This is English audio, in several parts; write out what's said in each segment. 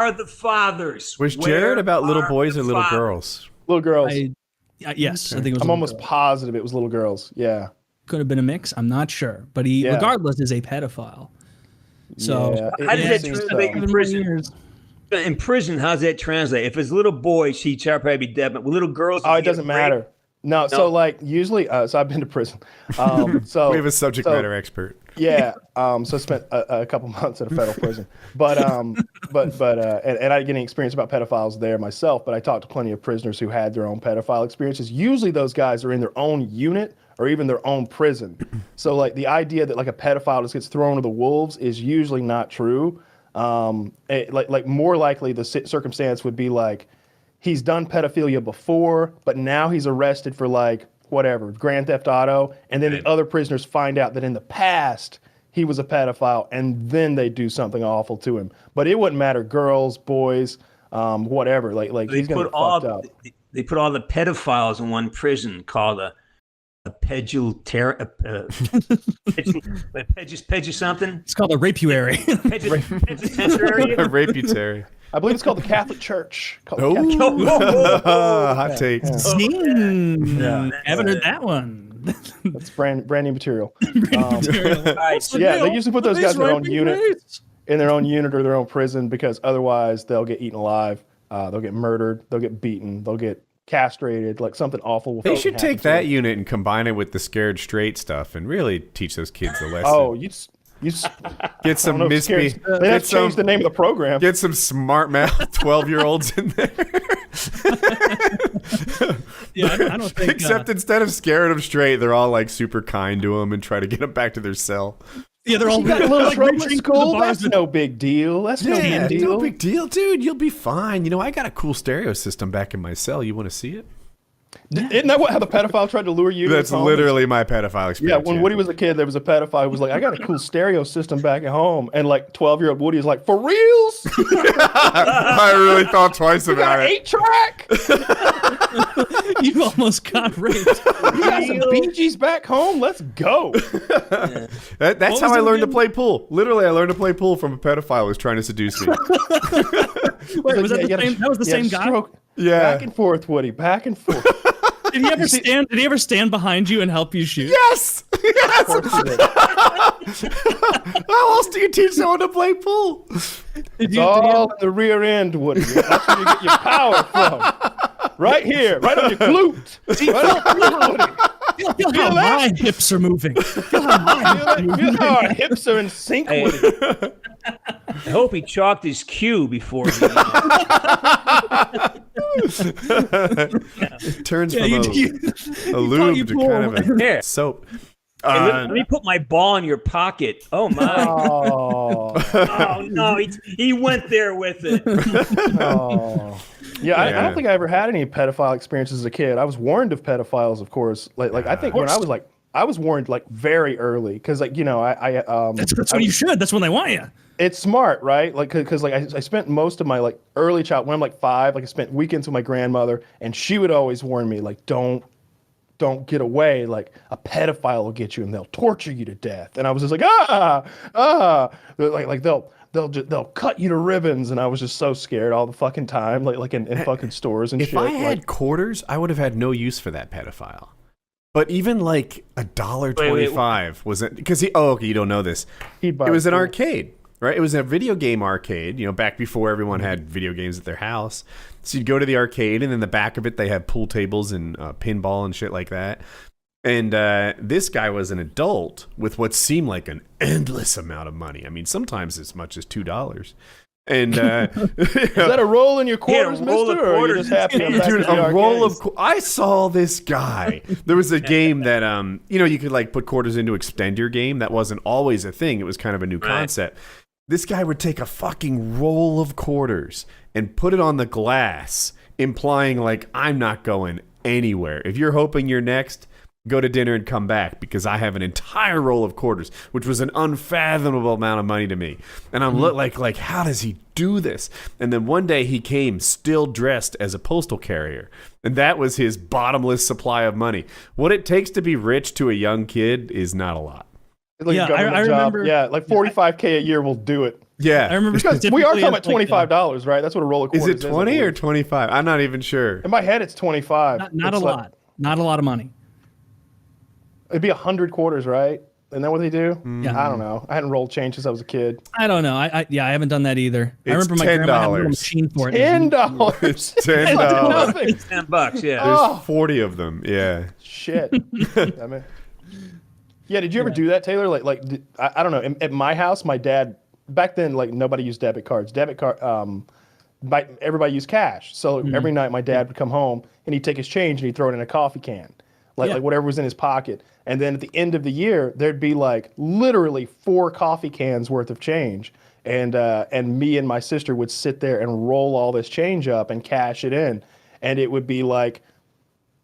are the fathers? Was Where Jared about little are boys the or little fathers? girls? Little girls. Yes, I think it was. I'm almost positive it was little girls. Yeah. Could have been a mix. I'm not sure, but he, regardless, is a pedophile. So how does that translate in prison? In prison, how's that translate? If it's little boys, she'd probably be dead. But with little girls, it doesn't matter. No, so like usually, so I've been to prison. So we have a subject matter expert. Yeah. So I spent a couple months at a federal prison, and I didn't get any experience about pedophiles there myself. But I talked to plenty of prisoners who had their own pedophile experiences. Usually, those guys are in their own unit or even their own prison. So like the idea that like a pedophile just gets thrown to the wolves is usually not true. Like more likely the circumstance would be like he's done pedophilia before, but now he's arrested for like whatever, Grand Theft Auto, and then the other prisoners find out that in the past he was a pedophile, and then they do something awful to him. But it wouldn't matter, girls, boys, whatever. Like he's gonna get fucked up. They put all the pedophiles in one prison called a pedulary something. It's called a rapiary. A rapiary. I believe it's called the Catholic Church. Hot take. Haven't heard that one. That's brand new material. They usually put those guys in their own unit or their own prison because otherwise they'll get eaten alive. They'll get murdered. They'll get beaten. They'll get castrated. Like something awful. They should take that unit and combine it with the Scared Straight stuff and really teach those kids a lesson. Oh, you get some misbe. They have to change the name of the program. Get some smart mouth 12-year-olds in there. I don't think. Except instead of scaring them straight, they're all like super kind to them and try to get them back to their cell. Yeah, they're all got a little trouble at school. That's no big deal. That's no big deal. No big deal, dude. You'll be fine. You know, I got a cool stereo system back in my cell. You want to see it? Isn't that how the pedophile tried to lure you? That's literally my pedophile experience. Yeah, when Woody was a kid, there was a pedophile who was like, I got a cool stereo system back at home. And like 12-year-old Woody is like, for reals? I really thought twice about it. 8-track? You almost got raped. You got some Bee Gees back home? Let's go. That's how I learned to play pool. Literally, I learned to play pool from a pedophile who was trying to seduce me. Wait, was that the same? That was the same guy? Yeah. Back and forth, Woody. Back and forth. Did he ever stand behind you and help you shoot? Yes. Yes. How else do you teach someone to play pool? It's all in the rear end, Woody. That's where you get your power from. Right here, right on your glute. Feel how my hips are moving. Feel how our hips are in sync, Woody. I hope he chalked his cue before he turns from a lube to kind of a soap. Let me put my ball in your pocket. Oh my! Oh no, he went there with it. Yeah, I don't think I ever had any pedophile experiences as a kid. I was warned of pedophiles, of course. Like I think when I was warned like very early because like that's when you should. That's when they want you. It's smart, right? Like because like I spent most of my like early child when I'm like 5, like I spent weekends with my grandmother, and she would always warn me like don't get away, like a pedophile will get you and they'll torture you to death. And I was just like like they'll cut you to ribbons, and I was just so scared all the fucking time, like in fucking stores and shit. If I had quarters, I would have had no use for that pedophile. But even like $1.25 wasn't because you don't know this. It was an arcade, right? It was a video game arcade, back before everyone had video games at their house. So you'd go to the arcade, and in the back of it, they had pool tables and pinball and shit like that. And this guy was an adult with what seemed like an endless amount of money. I mean, sometimes as much as $2. And is that a roll in your quarters, mister? Or are you just happy I'm back dude, in the a roll of I saw this guy. There was a game that you could like put quarters into extend your game. That wasn't always a thing. It was kind of a new concept. This guy would take a fucking roll of quarters and put it on the glass, implying like, I'm not going anywhere. If you're hoping you're next, go to dinner and come back because I have an entire roll of quarters, which was an unfathomable amount of money to me. And I'm like, how does he do this? And then one day he came still dressed as a postal carrier. And that was his bottomless supply of money. What it takes to be rich to a young kid is not a lot. Like I remember. Yeah, like $45K a year will do it. Yeah. I remember Because we are talking about $25, right? That's what a roll of Is quarters it 20 or 25? I'm not even sure. In my head, it's 25. not a lot. Not a lot of money. It'd be 100 quarters, right? Isn't that what they do? Yeah. I don't know. I hadn't rolled change since I was a kid. I don't know. I haven't done that either. I It's remember my grandma had a little $10. machine for it. $10. It's $10. Nothing. $10, yeah. There's 40 of them. Yeah. Shit. I mean, yeah. Did you ever do that, Taylor? I don't know. At my house, my dad back then, like nobody used debit cards. Everybody used cash. So every night, my dad would come home and he'd take his change and he'd throw it in a coffee can, like whatever was in his pocket. And then at the end of the year, there'd be like literally 4 coffee cans worth of change. And me and my sister would sit there and roll all this change up and cash it in. And it would be like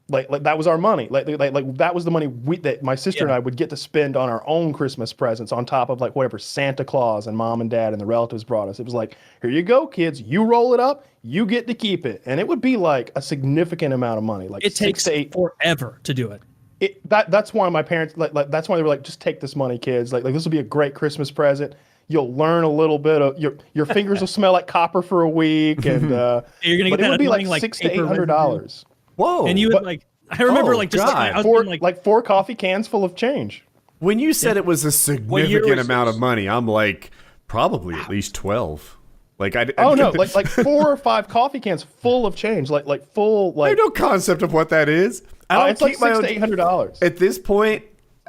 that was our money. Like that was the money that my sister and I would get to spend on our own Christmas presents on top of like whatever Santa Claus and mom and dad and the relatives brought us. It was like, here you go, kids. You roll it up, you get to keep it. And it would be like a significant amount of money. Like it takes 6 to 8 forever to do it. That's why my parents that's why they were like, just take this money, kids. Like this will be a great Christmas present. You'll learn a little bit of your fingers will smell like copper for a week, and you're gonna get it would be like annoying, $600 to paper $800. Whoa. And you would I remember Like 4 coffee cans full of change. When you said it was a year significant was amount this? of money, I'm like, probably at least 12. Like I No, like 4 or 5 coffee cans full of change, like full I have no concept of what that is. I don't it's like keep my $600 own. to $800. At this point,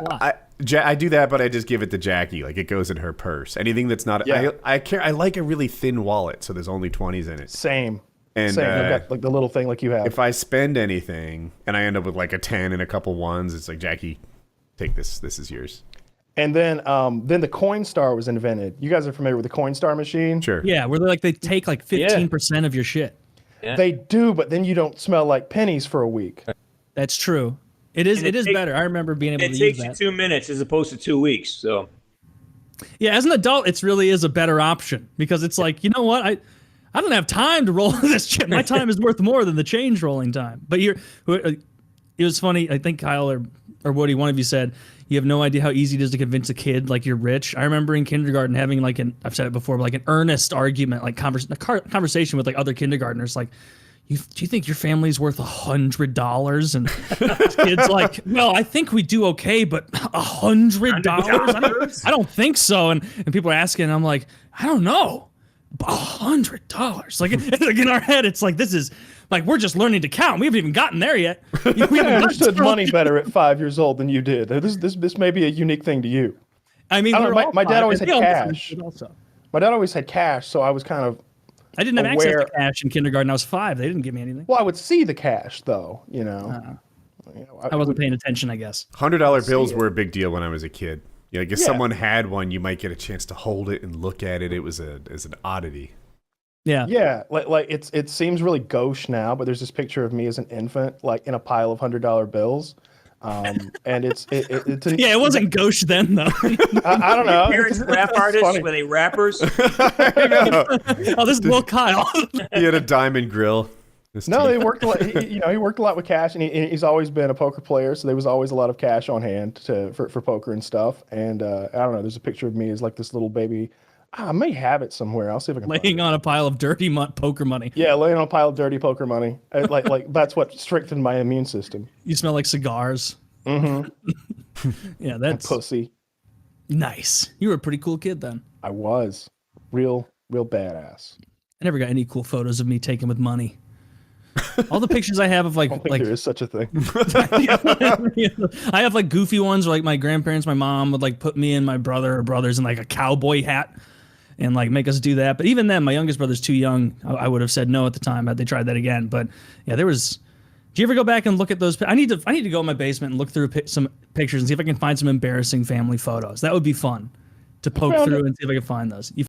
lot. I do that, but I just give it to Jackie. Like it goes in her purse. Anything that's not, Yeah. I care. I like a really thin wallet, so there's only 20s in it. Same. And I've got like the little thing like you have. if I spend anything and I end up with like a 10 and a couple ones, it's like, Jackie, take this. This is yours. And then the Coinstar was invented. You guys are familiar with the Coinstar machine? Sure. Yeah, where they take like 15% of your shit. Yeah. They do, but then you don't smell like pennies for a week. That's true. It is better. I remember being able It to takes use you that. 2 minutes as opposed to 2 weeks. So Yeah, as an adult, it really is a better option because it's like, you know what? I don't have time to roll this shit. My time is worth more than the change rolling time. But it was funny. I think Kyle or Woody, one of you said, you have no idea how easy it is to convince a kid like you're rich. I remember in kindergarten having like I've said it before, but like an earnest argument, like conversation with like other kindergartners, like, do you think your family's worth $100? And this kid's like, well, I think we do okay, but $100? I don't think so. And people are asking, and I'm like, I don't know. $100. Like in our head, it's like, this is like, we're just learning to count. We haven't even gotten there yet. We haven't I understood gotten money better at 5 years old than you did. This may be a unique thing to you. I mean, I don't know, we're all my dad five, always and had they all cash. understood also. My dad always had cash, so I was kind of I didn't have access aware. to cash in kindergarten. I was 5. They didn't give me anything. Well, I would see the cash though, you know. I wasn't paying attention, I guess. $100 bills were a big deal when I was a kid. Yeah, like if Yeah. someone had one, you might get a chance to hold it and look at it. It was an oddity. Yeah. Yeah, like it seems really gauche now, but there's this picture of me as an infant, like in a pile of $100 bills, and it's Yeah, it wasn't gauche then though. I don't know. parents rap It's artists, funny. were they rappers? Oh, this is Will Kyle. He had a diamond grill. No, he worked a lot. He worked a lot with cash, and he's always been a poker player, so there was always a lot of cash on hand for poker and stuff. And I don't know. There's a picture of me as like this little baby. I may have it somewhere. I'll see if I can find Laying it. on a pile of dirty poker money. Yeah, laying on a pile of dirty poker money. Like that's what strengthened my immune system. You smell like cigars. Mm-hmm. Yeah, that's Pussy. nice. You were a pretty cool kid then. I was real badass. I never got any cool photos of me taken with money. All the pictures I have of I don't think there is such a thing. I have like goofy ones where like my grandparents, my mom would like put me and my brother or brothers in like a cowboy hat and like make us do that. But even then, my youngest brother's too young. I would have said no at the time had they tried that again. But yeah, there was. Do you ever go back and look at those? I need to go in my basement and look through some pictures and see if I can find some embarrassing family photos. That would be fun to poke through and see if I can find those.